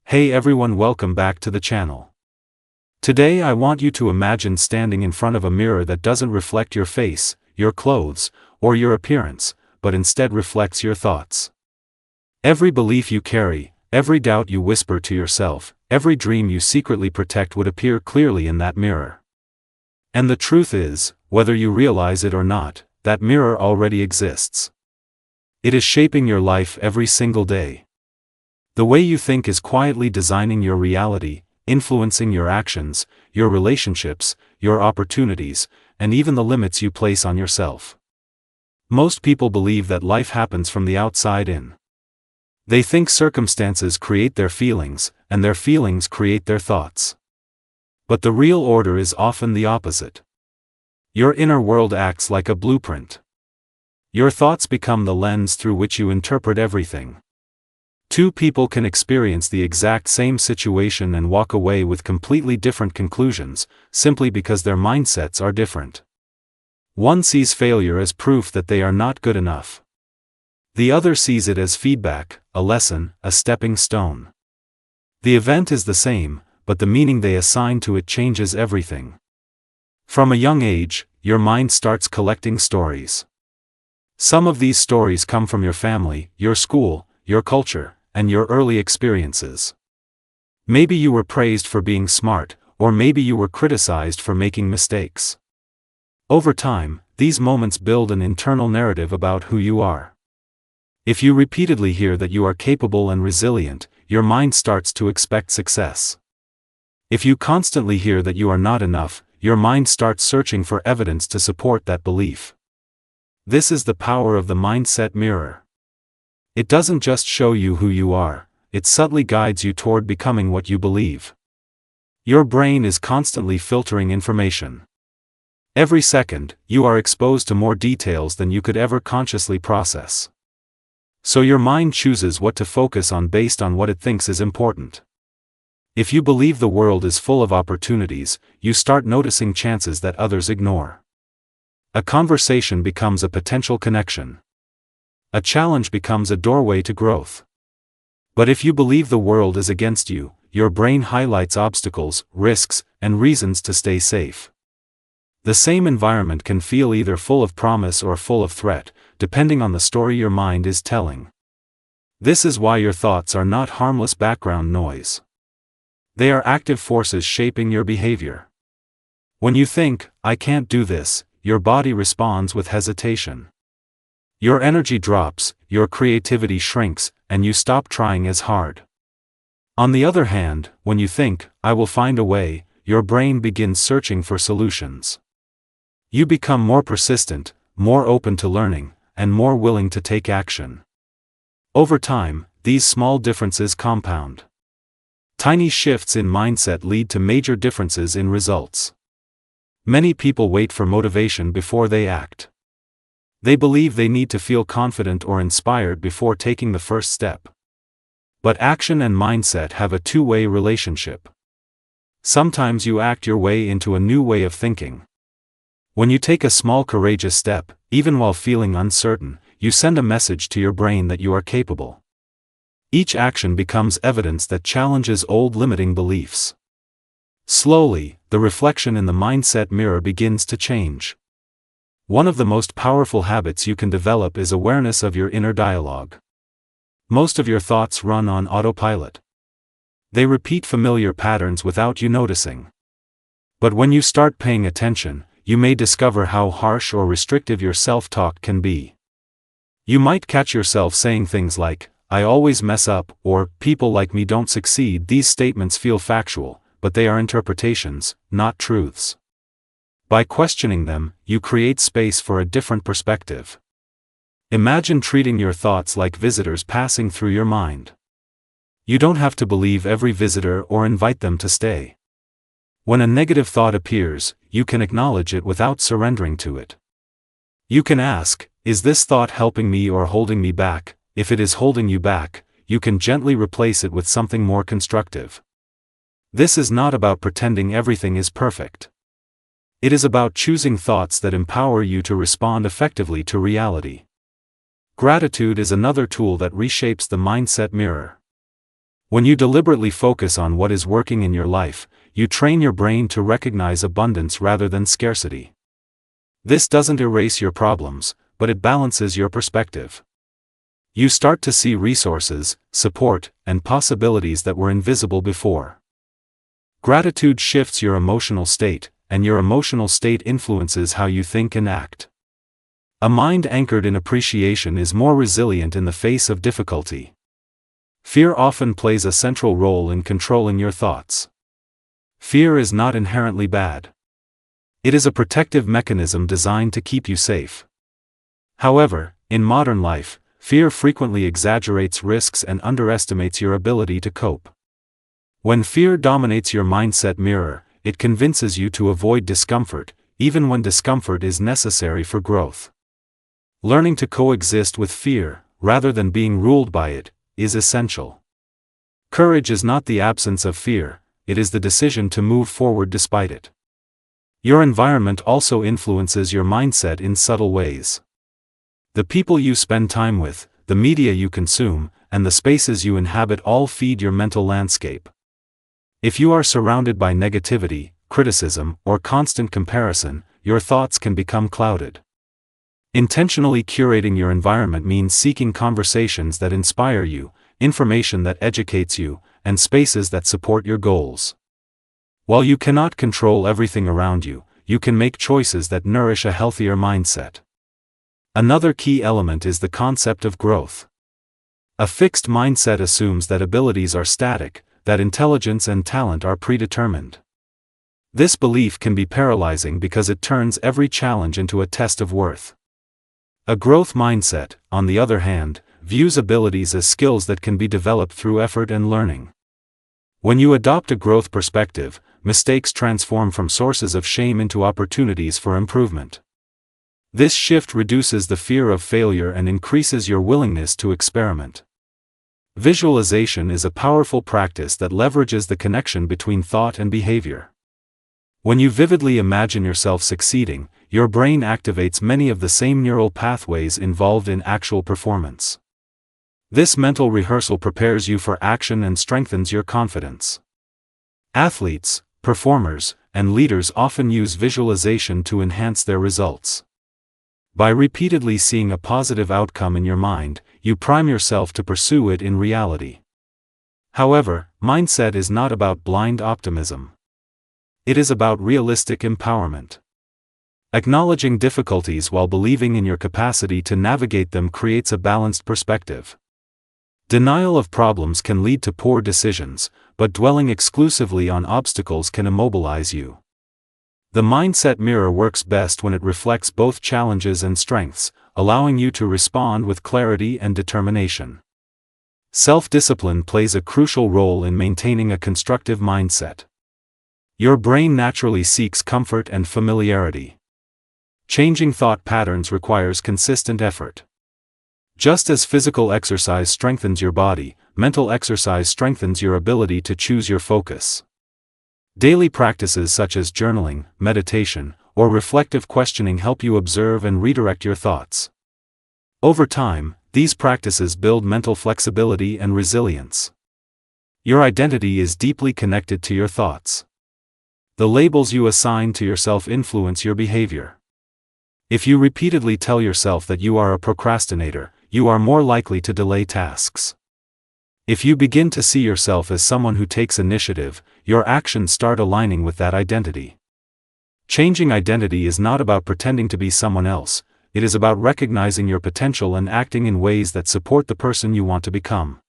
Hey everyone, welcome back to the channel. Today I want you to imagine standing in front of a mirror that doesn't reflect your face, your clothes, or your appearance, but instead reflects your thoughts. Every belief you carry, every doubt you whisper to yourself, every dream you secretly protect would appear clearly in that mirror. And the truth is, whether you realize it or not, that mirror already exists. It is shaping your life every single day. The way you think is quietly designing your reality, influencing your actions, your relationships, your opportunities, and even the limits you place on yourself. Most people believe that life happens from the outside in. They think circumstances create their feelings, and their feelings create their thoughts. But the real order is often the opposite. Your inner world acts like a blueprint. Your thoughts become the lens through which you interpret everything. Two people can experience the exact same situation and walk away with completely different conclusions, simply because their mindsets are different. One sees failure as proof that they are not good enough. The other sees it as feedback, a lesson, a stepping stone. The event is the same, but the meaning they assign to it changes everything. From a young age, your mind starts collecting stories. Some of these stories come from your family, your school, your culture, and your early experiences. Maybe you were praised for being smart, or maybe you were criticized for making mistakes. Over time, these moments build an internal narrative about who you are. If you repeatedly hear that you are capable and resilient, your mind starts to expect success. If you constantly hear that you are not enough, your mind starts searching for evidence to support that belief. This is the power of the mindset mirror. It doesn't just show you who you are, it subtly guides you toward becoming what you believe. Your brain is constantly filtering information. Every second, you are exposed to more details than you could ever consciously process. So your mind chooses what to focus on based on what it thinks is important. If you believe the world is full of opportunities, you start noticing chances that others ignore. A conversation becomes a potential connection. A challenge becomes a doorway to growth. But if you believe the world is against you, your brain highlights obstacles, risks, and reasons to stay safe. The same environment can feel either full of promise or full of threat, depending on the story your mind is telling. This is why your thoughts are not harmless background noise. They are active forces shaping your behavior. When you think, "I can't do this," your body responds with hesitation. Your energy drops, your creativity shrinks, and you stop trying as hard. On the other hand, when you think, "I will find a way," your brain begins searching for solutions. You become more persistent, more open to learning, and more willing to take action. Over time, these small differences compound. Tiny shifts in mindset lead to major differences in results. Many people wait for motivation before they act. They believe they need to feel confident or inspired before taking the first step. But action and mindset have a two-way relationship. Sometimes you act your way into a new way of thinking. When you take a small courageous step, even while feeling uncertain, you send a message to your brain that you are capable. Each action becomes evidence that challenges old limiting beliefs. Slowly, the reflection in the mindset mirror begins to change. One of the most powerful habits you can develop is awareness of your inner dialogue. Most of your thoughts run on autopilot. They repeat familiar patterns without you noticing. But when you start paying attention, you may discover how harsh or restrictive your self-talk can be. You might catch yourself saying things like, "I always mess up," or "people like me don't succeed." These statements feel factual, but they are interpretations, not truths. By questioning them, you create space for a different perspective. Imagine treating your thoughts like visitors passing through your mind. You don't have to believe every visitor or invite them to stay. When a negative thought appears, you can acknowledge it without surrendering to it. You can ask, "Is this thought helping me or holding me back?" If it is holding you back, you can gently replace it with something more constructive. This is not about pretending everything is perfect. It is about choosing thoughts that empower you to respond effectively to reality. Gratitude is another tool that reshapes the mindset mirror. When you deliberately focus on what is working in your life, you train your brain to recognize abundance rather than scarcity. This doesn't erase your problems, but it balances your perspective. You start to see resources, support, and possibilities that were invisible before. Gratitude shifts your emotional state, and your emotional state influences how you think and act. A mind anchored in appreciation is more resilient in the face of difficulty. Fear often plays a central role in controlling your thoughts. Fear is not inherently bad. It is a protective mechanism designed to keep you safe. However, in modern life, fear frequently exaggerates risks and underestimates your ability to cope. When fear dominates your mindset mirror, it convinces you to avoid discomfort, even when discomfort is necessary for growth. Learning to coexist with fear, rather than being ruled by it, is essential. Courage is not the absence of fear, it is the decision to move forward despite it. Your environment also influences your mindset in subtle ways. The people you spend time with, the media you consume, and the spaces you inhabit all feed your mental landscape. If you are surrounded by negativity, criticism, or constant comparison, your thoughts can become clouded. Intentionally curating your environment means seeking conversations that inspire you, information that educates you, and spaces that support your goals. While you cannot control everything around you, you can make choices that nourish a healthier mindset. Another key element is the concept of growth. A fixed mindset assumes that abilities are static, that intelligence and talent are predetermined. This belief can be paralyzing because it turns every challenge into a test of worth. A growth mindset, on the other hand, views abilities as skills that can be developed through effort and learning. When you adopt a growth perspective, mistakes transform from sources of shame into opportunities for improvement. This shift reduces the fear of failure and increases your willingness to experiment. Visualization is a powerful practice that leverages the connection between thought and behavior. When you vividly imagine yourself succeeding, your brain activates many of the same neural pathways involved in actual performance. This mental rehearsal prepares you for action and strengthens your confidence. Athletes, performers, and leaders often use visualization to enhance their results. By repeatedly seeing a positive outcome in your mind, you prime yourself to pursue it in reality. However, mindset is not about blind optimism. It is about realistic empowerment. Acknowledging difficulties while believing in your capacity to navigate them creates a balanced perspective. Denial of problems can lead to poor decisions, but dwelling exclusively on obstacles can immobilize you. The mindset mirror works best when it reflects both challenges and strengths, allowing you to respond with clarity and determination. Self-discipline plays a crucial role in maintaining a constructive mindset. Your brain naturally seeks comfort and familiarity. Changing thought patterns requires consistent effort. Just as physical exercise strengthens your body, mental exercise strengthens your ability to choose your focus. Daily practices such as journaling, meditation, or reflective questioning help you observe and redirect your thoughts. Over time, these practices build mental flexibility and resilience. Your identity is deeply connected to your thoughts. The labels you assign to yourself influence your behavior. If you repeatedly tell yourself that you are a procrastinator, you are more likely to delay tasks. If you begin to see yourself as someone who takes initiative, your actions start aligning with that identity. Changing identity is not about pretending to be someone else, it is about recognizing your potential and acting in ways that support the person you want to become.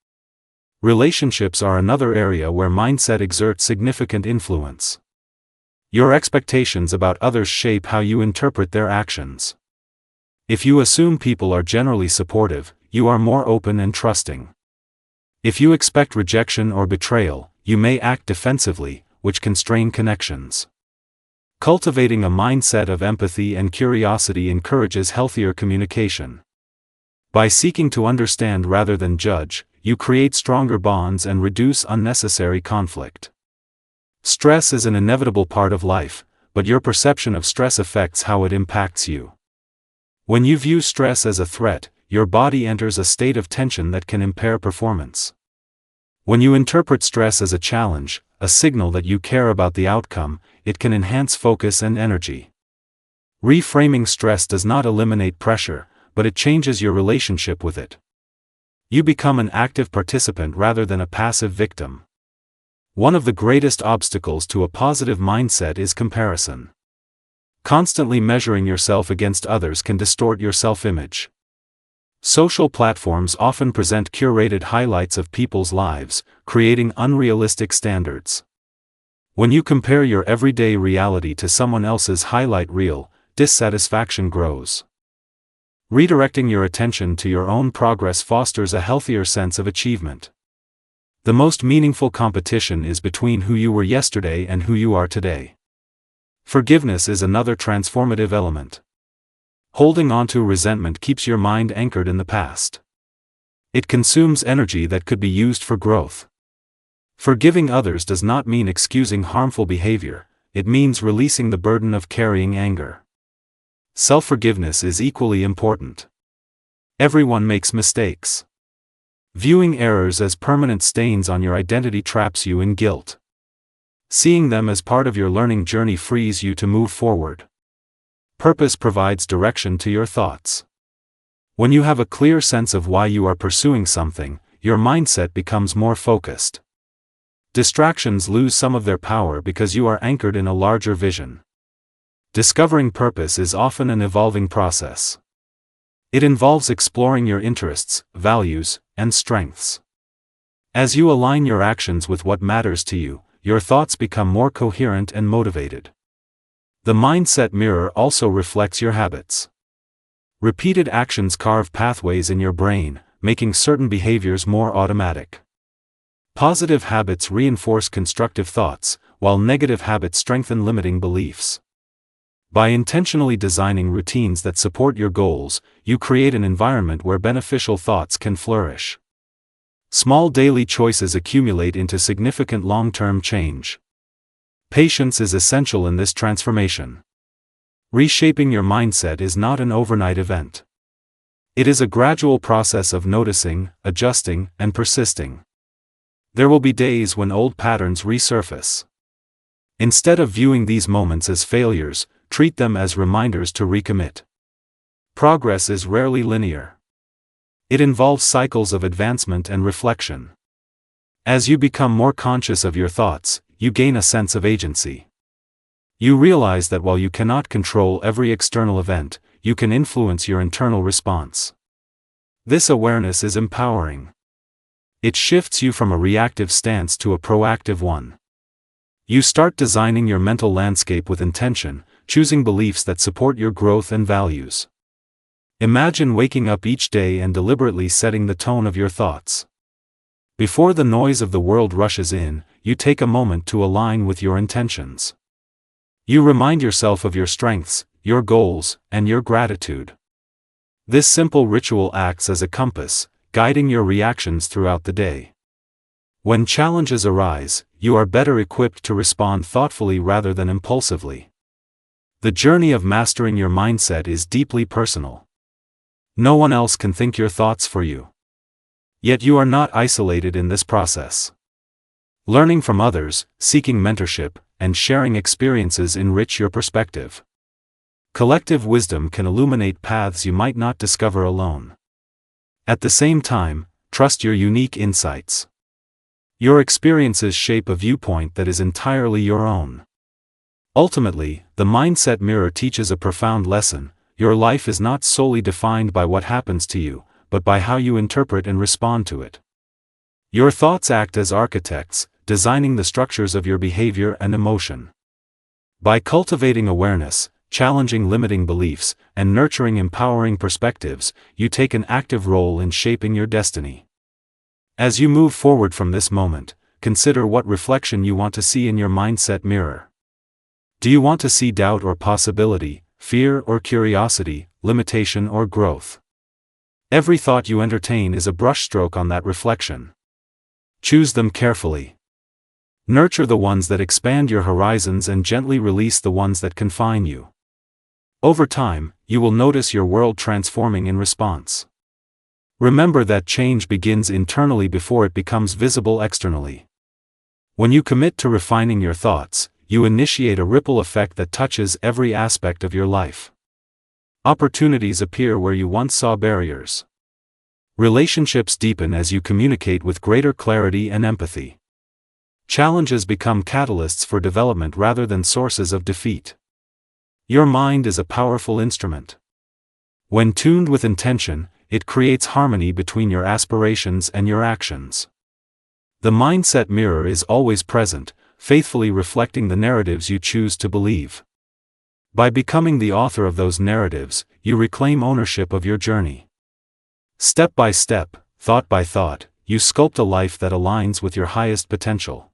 Relationships are another area where mindset exerts significant influence. Your expectations about others shape how you interpret their actions. If you assume people are generally supportive, you are more open and trusting. If you expect rejection or betrayal, you may act defensively, which can strain connections. Cultivating a mindset of empathy and curiosity encourages healthier communication. By seeking to understand rather than judge, you create stronger bonds and reduce unnecessary conflict. Stress is an inevitable part of life, but your perception of stress affects how it impacts you. When you view stress as a threat, your body enters a state of tension that can impair performance. When you interpret stress as a challenge, a signal that you care about the outcome, it can enhance focus and energy. Reframing stress does not eliminate pressure, but it changes your relationship with it. You become an active participant rather than a passive victim. One of the greatest obstacles to a positive mindset is comparison. Constantly measuring yourself against others can distort your self-image. Social platforms often present curated highlights of people's lives, creating unrealistic standards. When you compare your everyday reality to someone else's highlight reel, dissatisfaction grows. Redirecting your attention to your own progress fosters a healthier sense of achievement. The most meaningful competition is between who you were yesterday and who you are today. Forgiveness is another transformative element. Holding on to resentment keeps your mind anchored in the past. It consumes energy that could be used for growth. Forgiving others does not mean excusing harmful behavior, it means releasing the burden of carrying anger. Self-forgiveness is equally important. Everyone makes mistakes. Viewing errors as permanent stains on your identity traps you in guilt. Seeing them as part of your learning journey frees you to move forward. Purpose provides direction to your thoughts. When you have a clear sense of why you are pursuing something, your mindset becomes more focused. Distractions lose some of their power because you are anchored in a larger vision. Discovering purpose is often an evolving process. It involves exploring your interests, values, and strengths. As you align your actions with what matters to you, your thoughts become more coherent and motivated. The mindset mirror also reflects your habits. Repeated actions carve pathways in your brain, making certain behaviors more automatic. Positive habits reinforce constructive thoughts, while negative habits strengthen limiting beliefs. By intentionally designing routines that support your goals, you create an environment where beneficial thoughts can flourish. Small daily choices accumulate into significant long-term change. Patience is essential in this transformation. Reshaping your mindset is not an overnight event. It is a gradual process of noticing, adjusting, and persisting. There will be days when old patterns resurface. Instead of viewing these moments as failures, treat them as reminders to recommit. Progress is rarely linear. It involves cycles of advancement and reflection. As you become more conscious of your thoughts, you gain a sense of agency. You realize that while you cannot control every external event, you can influence your internal response. This awareness is empowering. It shifts you from a reactive stance to a proactive one. You start designing your mental landscape with intention, choosing beliefs that support your growth and values. Imagine waking up each day and deliberately setting the tone of your thoughts. Before the noise of the world rushes in, you take a moment to align with your intentions. You remind yourself of your strengths, your goals, and your gratitude. This simple ritual acts as a compass, guiding your reactions throughout the day. When challenges arise, you are better equipped to respond thoughtfully rather than impulsively. The journey of mastering your mindset is deeply personal. No one else can think your thoughts for you. Yet you are not isolated in this process. Learning from others, seeking mentorship, and sharing experiences enrich your perspective. Collective wisdom can illuminate paths you might not discover alone. At the same time, trust your unique insights. Your experiences shape a viewpoint that is entirely your own. Ultimately, the mindset mirror teaches a profound lesson: your life is not solely defined by what happens to you, but by how you interpret and respond to it. Your thoughts act as architects, designing the structures of your behavior and emotion. By cultivating awareness, challenging limiting beliefs, and nurturing empowering perspectives, you take an active role in shaping your destiny. As you move forward from this moment, consider what reflection you want to see in your mindset mirror. Do you want to see doubt or possibility, fear or curiosity, limitation or growth? Every thought you entertain is a brushstroke on that reflection. Choose them carefully. Nurture the ones that expand your horizons and gently release the ones that confine you. Over time, you will notice your world transforming in response. Remember that change begins internally before it becomes visible externally. When you commit to refining your thoughts, you initiate a ripple effect that touches every aspect of your life. Opportunities appear where you once saw barriers. Relationships deepen as you communicate with greater clarity and empathy. Challenges become catalysts for development rather than sources of defeat. Your mind is a powerful instrument. When tuned with intention, it creates harmony between your aspirations and your actions. The mindset mirror is always present, faithfully reflecting the narratives you choose to believe. By becoming the author of those narratives, you reclaim ownership of your journey. Step by step, thought by thought, you sculpt a life that aligns with your highest potential.